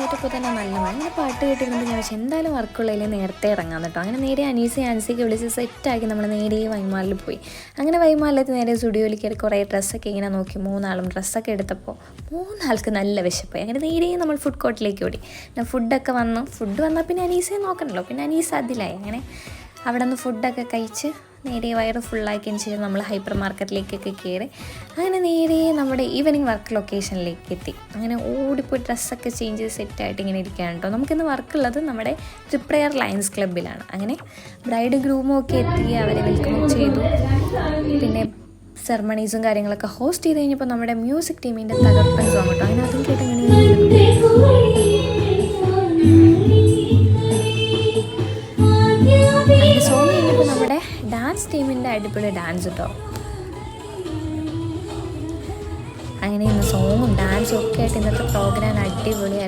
എണീറ്റപ്പോൾ തന്നെ നല്ല മഴ. അങ്ങനെ പാട്ട് കേട്ടിരുന്നത് ഞാൻ വെച്ചാൽ എന്തായാലും വർക്കുള്ളതിൽ നേരത്തെ ഇറങ്ങാൻ കേട്ടോ. അങ്ങനെ നേരെ ആൻസിയൊക്കെ വിളിച്ച് സെറ്റാക്കി നമ്മൾ നേരെ വൈമാലിൽ പോയി. അങ്ങനെ വൈമാലിലെത്തി നേരെ സ്റ്റുഡിയോയിൽ കയറി കുറേ ഡ്രസ്സൊക്കെ ഇങ്ങനെ നോക്കി. 3 ആളും ഡ്രസ്സൊക്കെ എടുത്തപ്പോൾ 3 ആൾക്ക് നല്ല വിശപ്പായി. അങ്ങനെ നേരെ നമ്മൾ ഫുഡ് കോർട്ടിലേക്ക് ഓടി. ഫുഡൊക്കെ ഫുഡ് വന്നാൽ പിന്നെ അനീസയെ നോക്കണമല്ലോ. പിന്നെ അനീസ് അതിലായി. അങ്ങനെ അവിടെ നിന്ന് ഫുഡൊക്കെ കഴിച്ച് നേരെ വയറ് ഫുള്ളാക്കിയതിന് ശേഷം നമ്മൾ ഹൈപ്പർ മാർക്കറ്റിലേക്കൊക്കെ കയറി. അങ്ങനെ നേരെ നമ്മുടെ ഈവനിങ് വർക്ക് ലൊക്കേഷനിലേക്ക് എത്തി. അങ്ങനെ ഓടിപ്പോയി ഡ്രസ്സൊക്കെ ചേഞ്ച് ചെയ്ത് സെറ്റായിട്ട് ഇങ്ങനെ ഇരിക്കുകയാണ് കേട്ടോ. നമുക്കിന്ന് വർക്കുള്ളത് നമ്മുടെ ട്രിപ്രയർ ലയൺസ് ക്ലബ്ബിലാണ്. അങ്ങനെ ബ്രൈഡ് ഗ്രൂമും ഒക്കെ എത്തി, അവരെ വെൽക്കം ചെയ്തു. പിന്നെ സെറമണീസും കാര്യങ്ങളൊക്കെ ഹോസ്റ്റ് ചെയ്ത് കഴിഞ്ഞപ്പോൾ നമ്മുടെ മ്യൂസിക് ടീമിൻ്റെ തകർപ്പൻ സോങ് കേട്ടോ. അങ്ങനെ അതും കേട്ട് അങ്ങനെ സോങ് കഴിഞ്ഞപ്പോൾ നമ്മുടെ ഡാൻസ് ടീമിൻ്റെ അടിപൊളി ഡാൻസ് കേട്ടോ. അങ്ങനെ ഇന്ന് സോങ്ങും ഡാൻസും ഒക്കെ ആയിട്ട് ഇന്നത്തെ പ്രോഗ്രാം അടിപൊളിയായിരുന്നു.